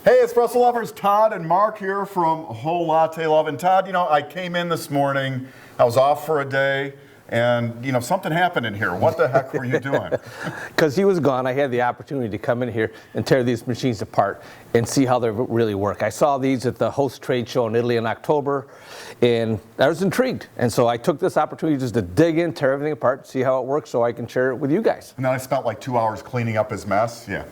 Hey, Espresso lovers, Todd and Marc here from Whole Latte Love. And Todd, you know, I came in this morning, I was off for a day, and, you know, something happened in here. What the heck were you doing? Because he was gone, I had the opportunity to come in here and tear these machines apart and see how they really work. I saw these at the Host trade show in Italy in October, and I was intrigued. And so I took this opportunity just to dig in, tear everything apart, see how it works so I can share it with you guys. And then I spent like 2 hours cleaning up his mess. Yeah.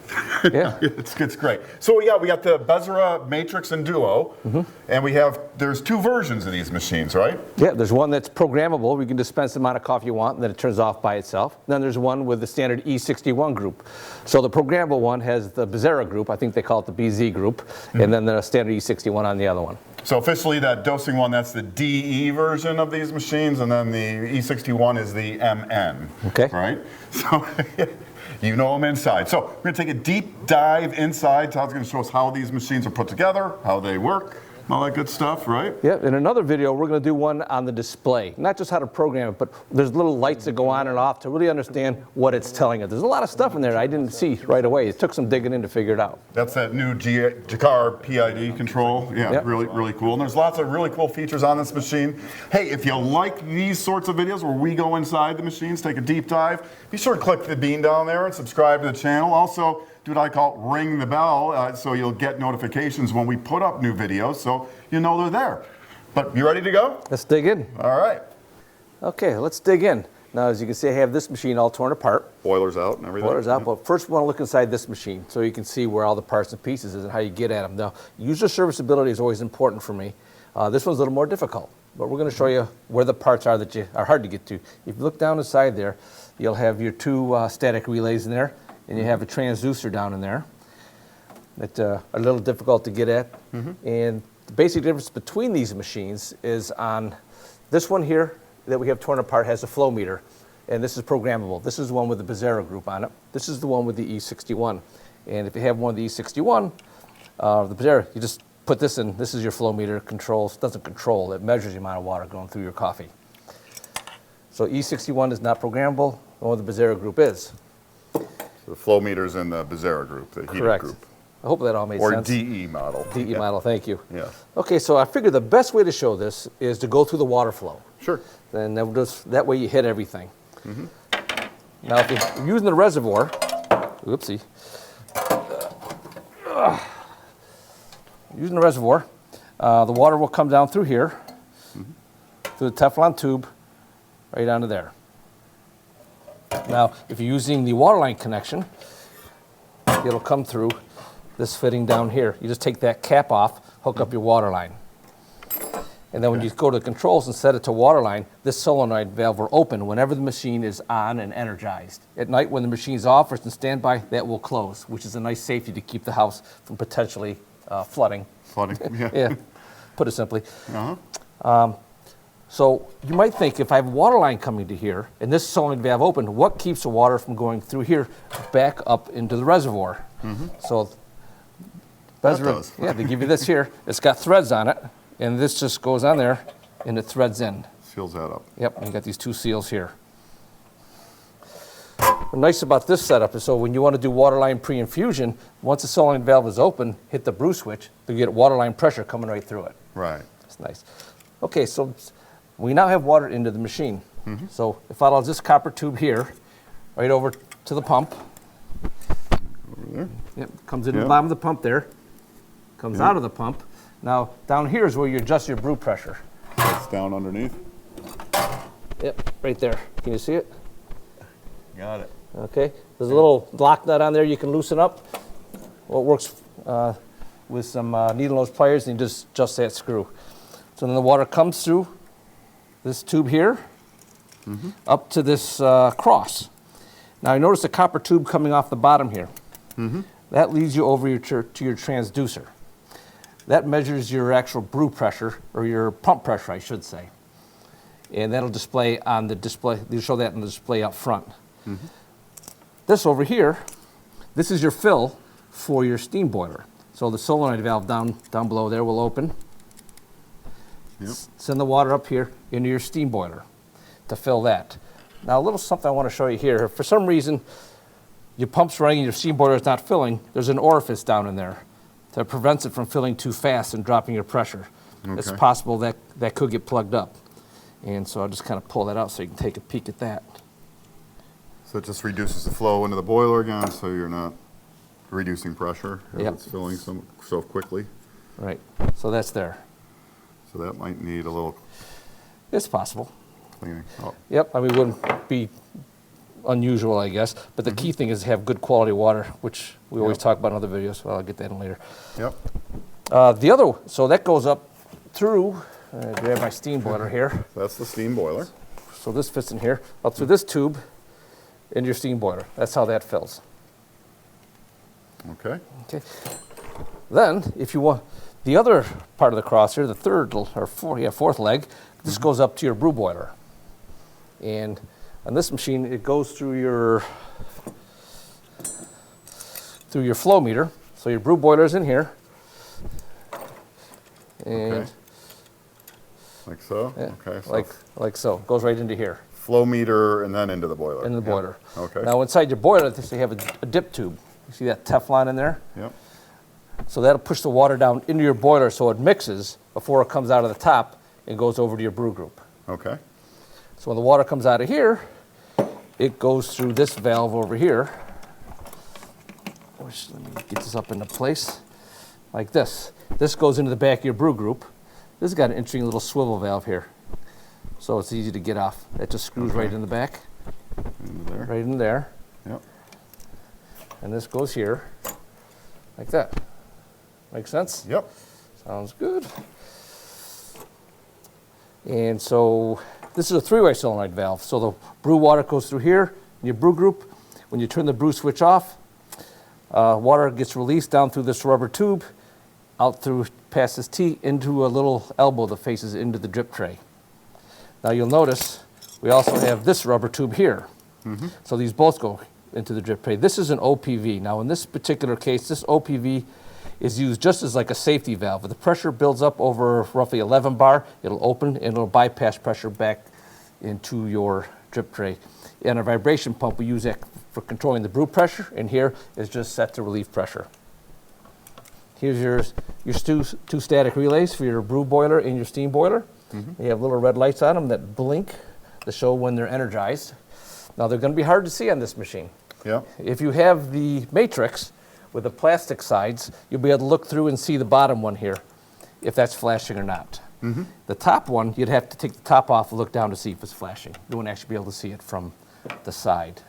Yeah. It's great. So yeah, we got the Bezzera Matrix and Duo, and there's two versions of these machines, right? Yeah, there's one that's programmable. We can dispense the amount of coffee you want, and then it turns off by itself. Then there's one with the standard E61 group. So the programmable one has the Bezzera group, I think they call it the BZ group, and then the standard E61 on the other one. So officially that dosing one, that's the DE version of these machines, and then the E61 is the MN. Okay. Right? So you know them inside. So we're going to take a deep dive inside. Todd's going to show us how these machines are put together, how they work, all that good stuff, right? Yeah, in another video, we're going to do one on the display. Not just how to program it, but there's little lights that go on and off to really understand what it's telling us. There's a lot of stuff in there I didn't see right away. It took some digging in to figure it out. That's that new Gicar PID control. Yeah, really cool. And there's lots of really cool features on this machine. Hey, if you like these sorts of videos where we go inside the machines, take a deep dive, be sure to click the bean down there and subscribe to the channel. Also, do what I call ring the bell, so you'll get notifications when we put up new videos, so you know they're there. But you ready to go? Let's dig in. All right. Okay, let's dig in. Now, as you can see, I have this machine all torn apart. Boilers out and everything. Boilers out, but first we want to look inside this machine so you can see where all the parts and pieces is and how you get at them. Now, user serviceability is always important for me. This one's a little more difficult, but we're going to show you where the parts are that are hard to get to. If you look down inside there, you'll have your two static relays in there, and you have a transducer down in there that are a little difficult to get at. And the basic difference between these machines is on this one here that we have torn apart has a flow meter, and this is programmable. This is the one with the Bezzera group on it. This is the one with the E61. And if you have one of the E61, the Bezzera, you just put this in. This is your flow meter. Controls, doesn't control, it measures the amount of water going through your coffee. So E61 is not programmable, the one with the Bezzera group is. The flow meters in the Bezzera group, the heated Correct. group. I hope that all made sense. Or DE model. DE model, thank you. Yeah. Okay, so I figured the best way to show this is to go through the water flow. Sure. Then that way you hit everything. Now, if you're using the reservoir, oopsie, using the reservoir, the water will come down through here, through the Teflon tube, right onto there. Now, if you're using the waterline connection, it'll come through this fitting down here. You just take that cap off, hook up your water line. And then when you go to the controls and set it to waterline, this solenoid valve will open whenever the machine is on and energized. At night, when the machine's off or it's in standby, that will close, which is a nice safety to keep the house from potentially flooding. Flooding, yeah. Yeah, put it simply. So you might think, if I have a water line coming to here and this solenoid valve open, what keeps the water from going through here back up into the reservoir? So Bezzera, yeah, they give you this here. It's got threads on it, and this just goes on there, and it threads in. Seals that up. Yep, and you got these two seals here. What's nice about this setup is so when you want to do waterline pre-infusion, once the solenoid valve is open, hit the brew switch, you get waterline pressure coming right through it. Right. That's nice. Okay, so we now have water into the machine. So if I allow this copper tube here, right over to the pump. Over there. Yep, comes into the bottom of the pump there, comes out of the pump. Now down here is where you adjust your brew pressure. It's down underneath. Yep, right there. Can you see it? Got it. Okay, there's a little lock nut on there you can loosen up. Well, it works with some needle nose pliers, and you just adjust that screw. So then the water comes through this tube here, up to this cross. Now you notice the copper tube coming off the bottom here. That leads you over to your transducer. That measures your actual brew pressure, or your pump pressure, I should say. And that'll display on the display. They'll show that on the display up front. This over here, this is your fill for your steam boiler. So the solenoid valve down below there will open. Send the water up here into your steam boiler to fill that. Now a little something I want to show you here. If for some reason your pump's running and your steam boiler is not filling, there's an orifice down in there that prevents it from filling too fast and dropping your pressure. It's Okay. possible that that could get plugged up. And so I'll just kind of pull that out so you can take a peek at that. So it just reduces the flow into the boiler again, so you're not reducing pressure as Yep. it's filling so quickly. Right, so that's there. So that might need a little It's possible. cleaning. Oh, Yep, I mean, it wouldn't be unusual, I guess, but the key thing is to have good quality water, which we always Yep. talk about in other videos, so I'll get that in later. yep. So that goes up through, grab my steam boiler here. That's the steam boiler. So this fits in here, up through this tube into your steam boiler. That's how that fills. Okay. Okay. Then, if you want the other part of the cross here, the fourth leg, this goes up to your brew boiler. And on this machine, it goes through your flow meter. So your brew boiler is in here. And Okay. Like so? yeah, Okay. So like so, goes right into here, flow meter and then into the boiler. into the Yep. boiler. Okay. Now inside your boiler, you have a dip tube. You see that Teflon in there? Yep. So that'll push the water down into your boiler so it mixes before it comes out of the top and goes over to your brew group. Okay. So when the water comes out of here, it goes through this valve over here. Which, let me get this up into place, like this. This goes into the back of your brew group. This has got an interesting little swivel valve here, so it's easy to get off. It just screws right in the back, Into there. right in there, Yep. and this goes here, like that. Make sense? Yep. Sounds good. And so this is a three-way solenoid valve. So the brew water goes through here in your brew group. When you turn the brew switch off, water gets released down through this rubber tube, out through past this T into a little elbow that faces into the drip tray. Now you'll notice we also have this rubber tube here. So these both go into the drip tray. This is an OPV. Now in this particular case, this OPV is used just as like a safety valve. If the pressure builds up over roughly 11 bar, it'll open and it'll bypass pressure back into your drip tray. And a vibration pump, we use that for controlling the brew pressure, and here is just set to relieve pressure. Here's your two static relays for your brew boiler and your steam boiler. They have little red lights on them that blink to show when they're energized. Now they're going to be hard to see on this machine. Yep. If you have the Matrix with the plastic sides, you'll be able to look through and see the bottom one here, if that's flashing or not. The top one, you'd have to take the top off and look down to see if it's flashing. You won't actually be able to see it from the side.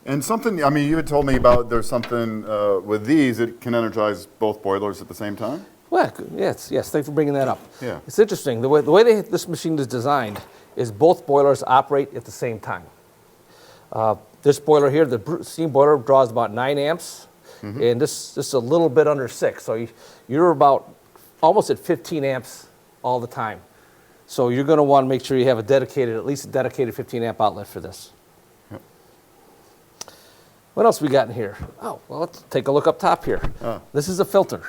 And something, I mean, you had told me about there's something with these, it can energize both boilers at the same time? Well, yes, thanks for bringing that up. Yeah. It's interesting. The way this machine is designed is both boilers operate at the same time. This boiler here, the steam boiler, draws about 9 amps, and this is a little bit under 6. So you're about almost at 15 amps all the time. So you're going to want to make sure you have at least a dedicated 15 amp outlet for this. Yep. What else we got in here? Oh, well, let's take a look up top here. Ah. This is a filter.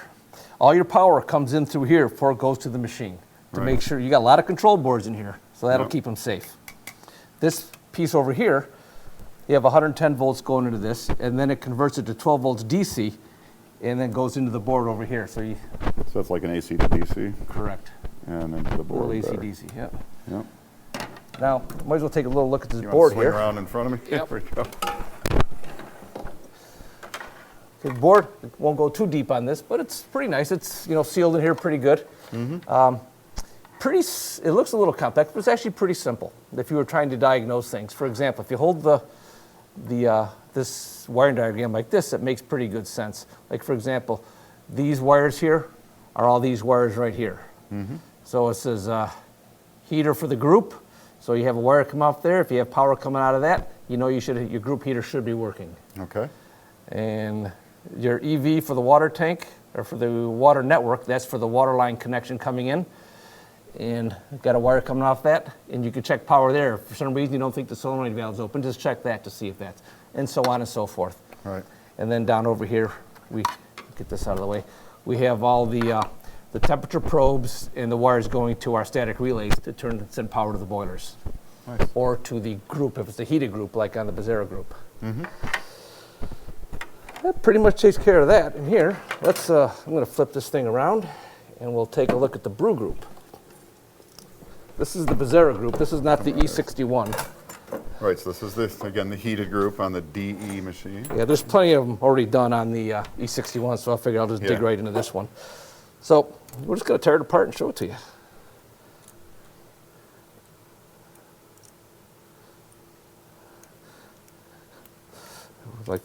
All your power comes in through here before it goes to the machine to Right. make sure you got a lot of control boards in here, so that'll Yep. keep them safe. This piece over here, you have 110 volts going into this, and then it converts it to 12 volts DC, and then goes into the board over here. So you So it's like an AC to DC correct. and into the board. Little AC there. DC. Yep. Yep. Now, might as well take a little look at this You board want to swing here. around in front of me? Yep. There we go. The board won't go too deep on this, but it's pretty nice. It's sealed in here pretty good. It looks a little complex, but it's actually pretty simple. If you were trying to diagnose things, for example, if you hold this wiring diagram like this, it makes pretty good sense. Like for example, these wires here are all these wires right here. So it says heater for the group. So you have a wire come off there. If you have power coming out of that, your group heater should be working. Okay. And your EV for the water tank, or for the water network, that's for the water line connection coming in. And got a wire coming off that, and you can check power there. If for some reason you don't think the solenoid valve's open, just check that to see if that's, and so on and so forth. Right. And then down over here, we get this out of the way. We have all the temperature probes and the wires going to our static relays to send power to the boilers. Nice. Or to the group if it's the heated group, like on the Bezzera group. that pretty much takes care of that. And here, let's, I'm going to flip this thing around and we'll take a look at the brew group. This is the Bezzera group. This is not the E61. Right, so this is again, the heated group on the DE machine. Yeah, there's plenty of them already done on the E61, so I figure I'll just dig right into this one. So we're just going to tear it apart and show it to you. Like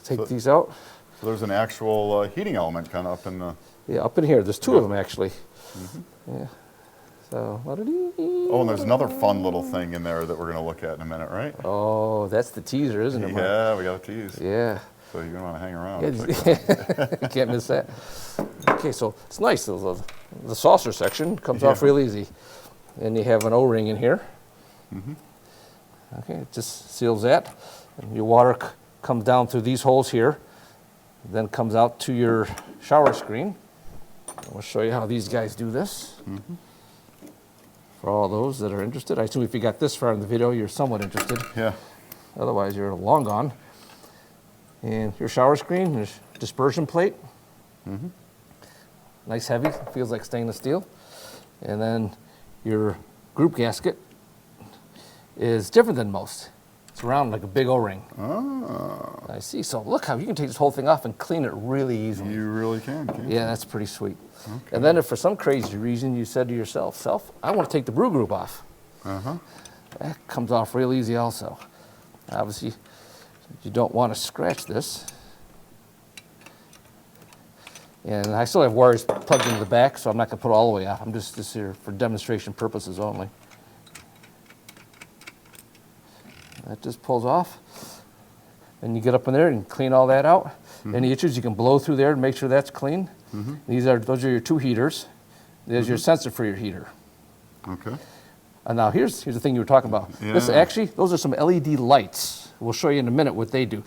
take these out. So there's an actual heating element kind of up in the... Yeah, up in here. There's two of them actually. Yeah. So, oh, and there's another fun little thing in there that we're going to look at in a minute, right? Oh, that's the teaser, isn't it, Mark? Yeah, we got a tease. Yeah. So you're going to want to hang around. Yeah, you can't miss that. Okay, so it's nice. The saucer section comes off real easy. And you have an O-ring in here. Okay, it just seals that. And your water comes down through these holes here, then comes out to your shower screen. We'll show you how these guys do this. For all those that are interested. I assume if you got this far in the video, you're somewhat interested. Yeah. Otherwise, you're long gone. And your shower screen, there's dispersion plate. Nice heavy, feels like stainless steel. And then your group gasket is different than most. It's round like a big O-ring. Oh. I see. So look how you can take this whole thing off and clean it really easily. You really can, can't you? Yeah, that's pretty sweet. Okay. And then if for some crazy reason you said to yourself, I want to take the brew group off. That comes off real easy also. Obviously, you don't want to scratch this. And I still have wires plugged into the back, so I'm not going to put it all the way out. I'm just here for demonstration purposes only. That just pulls off. And you get up in there and clean all that out. Any issues, you can blow through there and make sure that's clean. Those are your two heaters. There's your sensor for your heater. Okay. And now here's the thing you were talking about. Yeah. This actually, those are some LED lights. We'll show you in a minute what they do.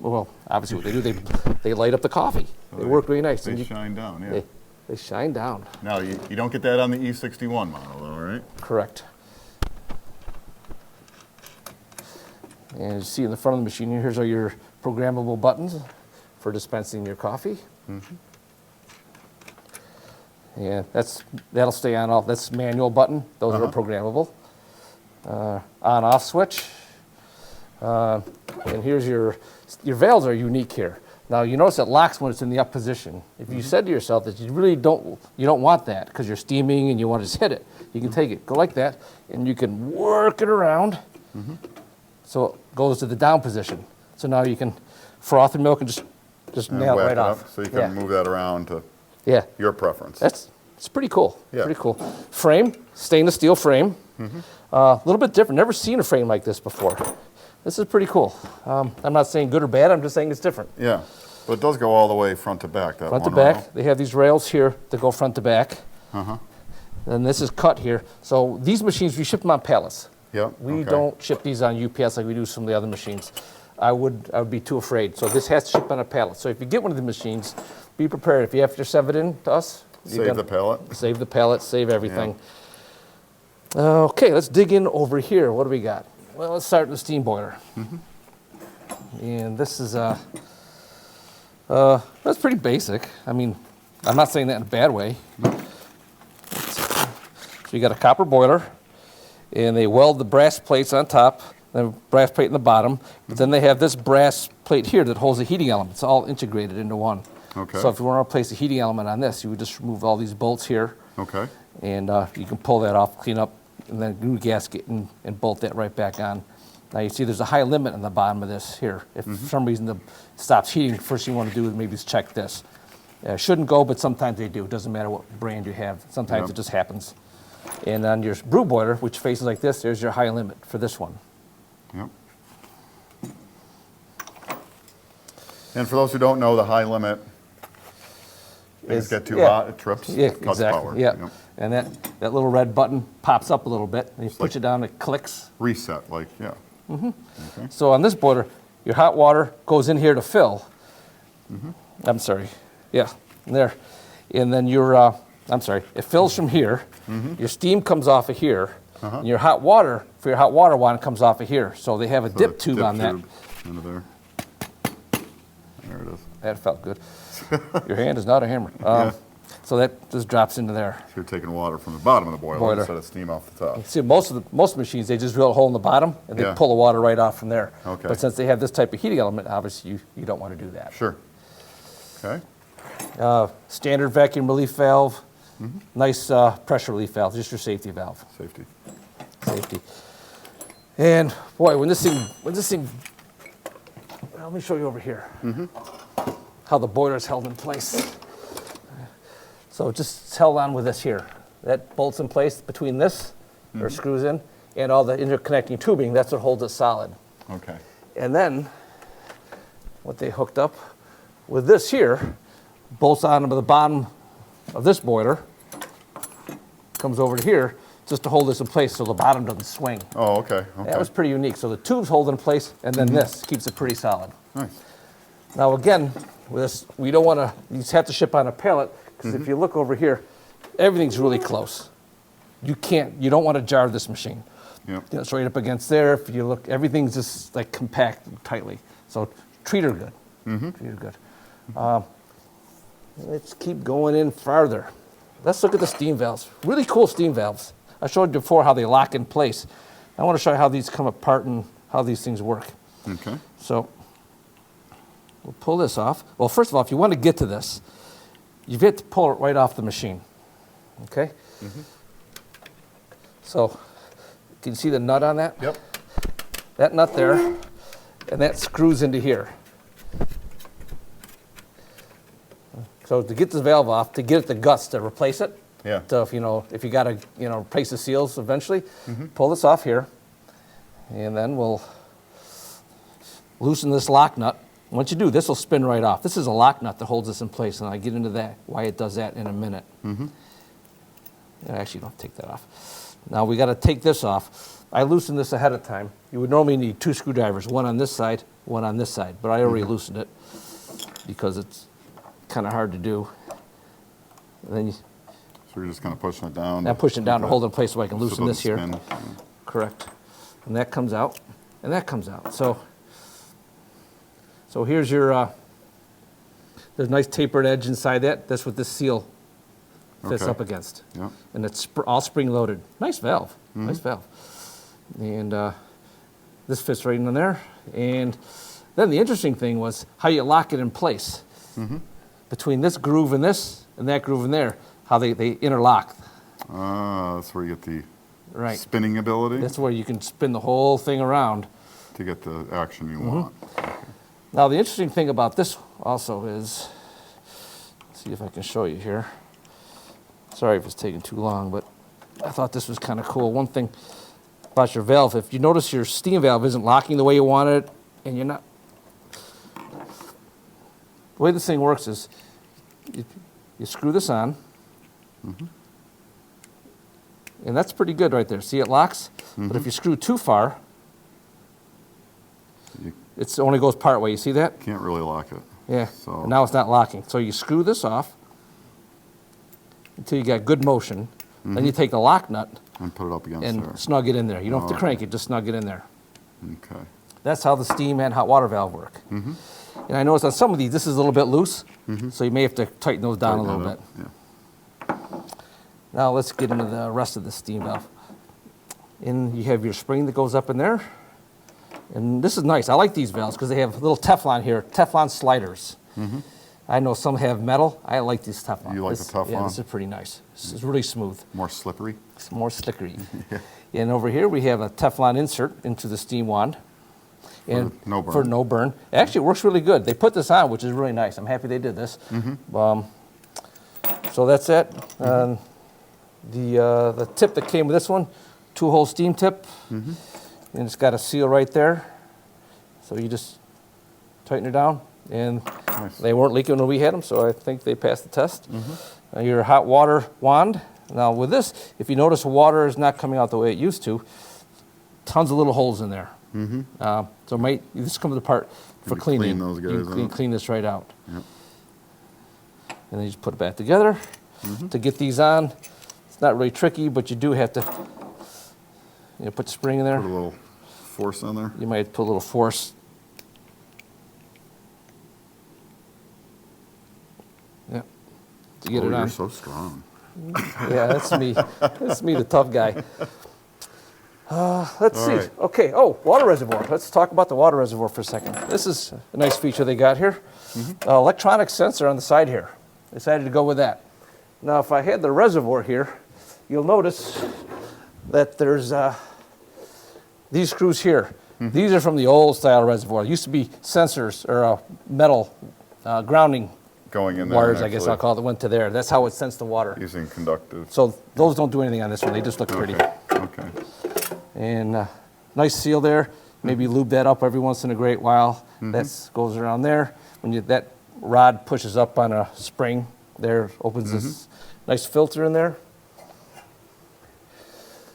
Well, obviously what they do, they light up the coffee. They work really nice. They shine down, yeah. They shine down. Now, you don't get that on the E61 model, though, right? Correct. And you see in the front of the machine, here's all your programmable buttons for dispensing your coffee. Yeah, that'll stay on off. That's manual button. Those are programmable. On-off switch. And here's your valves are unique here. Now you notice it locks when it's in the up position. If you said to yourself that you really don't want that because you're steaming and you want to just hit it, you can take it, go like that, and you can work it around. So it goes to the down position. So now you can froth the milk and just nail it right off. So you can move that around to your preference. It's pretty cool. Yeah. Pretty cool. Frame, stainless steel frame. A little bit different. Never seen a frame like this before. This is pretty cool. I'm not saying good or bad. I'm just saying it's different. Yeah, but it does go all the way front to back. That front to one back. row. They have these rails here that go front to back. And this is cut here. So these machines, we ship them on pallets. Yep. We don't ship these on UPS like we do some of the other machines. I would be too afraid. So this has to ship on a pallet. So if you get one of the machines, be prepared. If you have to shove it in to us, save the pallet. Save the pallet, save everything. Okay, let's dig in over here. What do we got? Well, let's start with the steam boiler. And this is that's pretty basic. I mean, I'm not saying that in a bad way. So you got a copper boiler, and they weld the brass plates on top, the brass plate in the bottom. But then they have this brass plate here that holds the heating element. It's all integrated into one. Okay. So if you want to replace the heating element on this, you would just remove all these bolts here. Okay. And you can pull that off, clean up, and then new gasket and bolt that right back on. Now you see there's a high limit on the bottom of this here. If for some reason it stops heating, the first thing you want to do is maybe just check this. Shouldn't go, but sometimes they do. It doesn't matter what brand you have. Sometimes it just happens. And on your brew boiler, which faces like this, there's your high limit for this one. Yep. And for those who don't know, the high limit, things get too hot, it trips, cuts power. Yeah. Yep. And that little red button pops up a little bit, and you push it down, it clicks. Reset, Okay. So on this boiler, your hot water goes in here to fill. I'm sorry. Yeah, there. And then it fills from here. Your steam comes off of here. And your hot water, for your hot water wand, comes off of here. So they have a dip tube on that. Into there. There it is. That felt good. Your hand is not a hammer. So that just drops into there. So you're taking water from the bottom of the boiler instead of steam off the top. See, most machines, they just drill a hole in the bottom and they pull the water right off from there. Okay. But since they have this type of heating element, obviously you don't want to do that. Sure. Okay. Standard vacuum relief valve, nice pressure relief valve, just your safety valve. Safety. Safety. And boy, when this thing, let me show you over here how the boiler is held in place. So just held on with this here. That bolts in place between this, or screws in, and all the interconnecting tubing, that's what holds it solid. Okay. And then, what they hooked up with this here, bolts onto the bottom of this boiler, comes over to here, just to hold this in place so the bottom doesn't swing. Oh, okay. Okay. That was pretty unique. So the tubes hold it in place, and then this keeps it pretty solid. Nice. Now again, with this, we don't want to, you just have to ship on a pallet, because if you look over here, everything's really close. You don't want to jar this machine. Yep. You know, it's right up against there. If you look, everything's just like compact tightly. So treat her good. Treat her good. Let's keep going in farther. Let's look at the steam valves. Really cool steam valves. I showed you before how they lock in place. I want to show you how these come apart and how these things work. Okay. So we'll pull this off. Well, first of all, if you want to get to this, you've got to pull it right off the machine. Okay? So, can you see the nut on that? Yep. That nut there, and that screws into here. So to get this valve off, to get it the guts to replace it, Yeah. so if you got to replace the seals eventually, pull this off here, and then we'll loosen this lock nut. Once you do, this will spin right off. This is a lock nut that holds this in place, and I'll get into that, why it does that in a minute. Actually, don't take that off. Now we got to take this off. I loosened this ahead of time. You would normally need 2 screwdrivers, one on this side, one on this side, but I already loosened it because it's kind of hard to do. And then So you're just kind of pushing it down. I'm pushing it down to hold it in place so I can loosen this here. Spin. Correct. And that comes out, and that comes out. So here's your, there's a nice tapered edge inside that. That's what this seal fits up against. Yep. And it's all spring loaded. Nice valve, nice valve. And this fits right in there. And then the interesting thing was how you lock it in place. Between this groove and this, and that groove in there, how they interlock. That's where you get the spinning ability. That's where you can spin the whole thing around to get the action you want. Now the interesting thing about this also is, let's see if I can show you here. Sorry if it's taking too long, but I thought this was kind of cool. One thing about your valve, if you notice your steam valve isn't locking the way you want it, and you're not, the way this thing works is you screw this on, and that's pretty good right there. See, it locks, but if you screw too far, it only goes part way. You see that? Can't really lock it. Yeah, So and now it's not locking. So you screw this off until you got good motion. Then you take the lock nut and put it up against and there. snug it in there. You don't have to crank it, just snug it in there. Okay. That's how the steam and hot water valve work. And I noticed on some of these, this is a little bit loose, so you may have to tighten those down a little bit. Yeah. Now let's get into the rest of the steam valve. And you have your spring that goes up in there. And this is nice. I like these valves because they have little Teflon here, Teflon sliders. I know some have metal. I like these Teflon. You like this, the Teflon? Yeah, this is pretty nice. This is really smooth. More slippery? It's more slickery. And over here we have a Teflon insert into the steam wand. And no burn. For no burn. Actually, it works really good. They put this on, which is really nice. I'm happy they did this. So that's it. The tip that came with this one, 2-hole steam tip. And it's got a seal right there. So you just tighten it down. And they weren't leaking when we had them, so I think they passed the test. Your hot water wand. Now with this, if you notice water is not coming out the way it used to, tons of little holes in there. So this comes apart for cleaning. Clean those guys you can out. clean this right out. Yep. And then you just put it back together. To get these on, it's not really tricky, but you do have to put the spring in there. Put a little force on there. You might put a little force. to get it on. You're so strong. Yeah, that's me. That's me, the tough guy. Let's see. right. Okay. Oh, water reservoir. Let's talk about the water reservoir for a second. This is a nice feature they got here. Electronic sensor on the side here. Decided to go with that. Now, if I had the reservoir here, you'll notice that there's these screws here. These are from the old style reservoir. It used to be sensors or metal grounding Going in there. wires, I guess I'll call it, that went to there. That's how it sensed the water. Using conductive. So those don't do anything on this one. They just look pretty. Okay. And nice seal there. Maybe lube that up every once in a great while. That goes around there. When that rod pushes up on a spring, there opens this nice filter in there.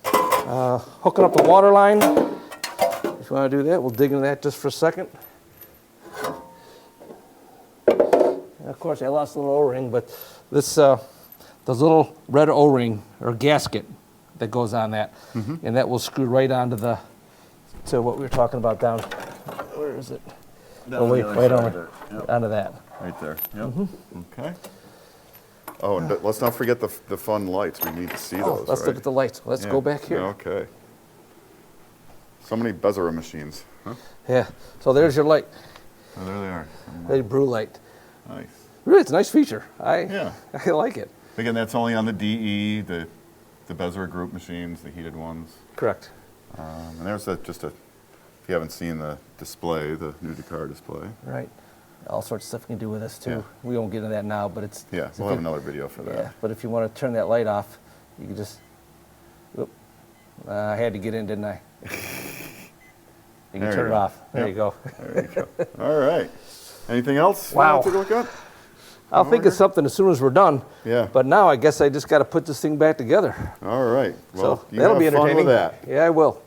Hooking up the water line. If you want to do that, we'll dig into that just for a second. And of course, I lost a little O-ring, but this there's a little red O-ring or gasket that goes on that, and that will screw right onto to what we were talking about down. Where is it? Right onto that. Right there. Yep. Okay. Oh, and let's not forget the fun lights. We need to see those. Let's look at the lights. Let's go back here. Okay. So many Bezzera machines. Huh? Yeah. So there's your light. Oh, there they are. The brew light. Nice. Really, it's a nice feature. I like it. Again, that's only on the DE, the Bezzera group machines, the heated ones. Correct. And there's if you haven't seen the display, the new Gicar display. Right. All sorts of stuff you can do with this too. Yeah. We won't get into that now, but it's We'll have another video for that. Yeah. But if you want to turn that light off, you can just. Oop. I had to get in, didn't I? You can turn it off. There you go. There you go. All right. Anything else? Wow. You want to take a look at? I'll think of something as soon as we're done. Yeah. But now I guess I just got to put this thing back together. All right. Well, So you that'll be have fun entertaining. with that. Yeah, I will.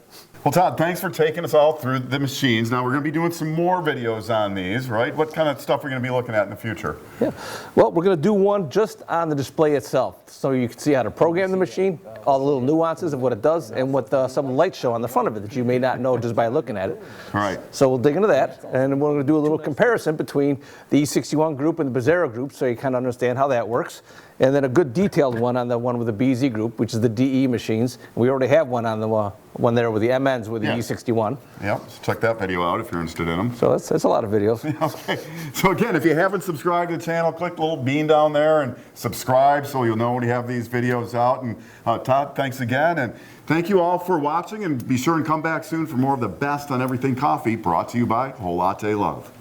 Well, Todd, thanks for taking us all through the machines. Now we're going to be doing some more videos on these, right? What kind of stuff are we going to be looking at in the future? Yeah. Well, we're going to do one just on the display itself, so you can see how to program the machine, all the little nuances of what it does, and what some lights show on the front of it that you may not know just by looking at it. All right. So we'll dig into that, and we're going to do a little comparison between the E61 group and the Bezzera group, so you kind of understand how that works. And then a good detailed one on the one with the BZ group, which is the DE machines. We already have one on the one there with the MNs with the E61. Yep, so check that video out if you're interested in them. So that's a lot of videos. Okay, so again, if you haven't subscribed to the channel, click the little bean down there and subscribe so you'll know when we have these videos out. And Todd, thanks again. And thank you all for watching, and be sure and come back soon for more of the best on everything coffee, brought to you by Whole Latte Love.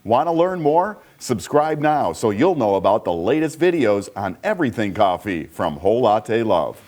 Want to learn more? Subscribe now so you'll know about the latest videos on everything coffee from Whole Latte Love.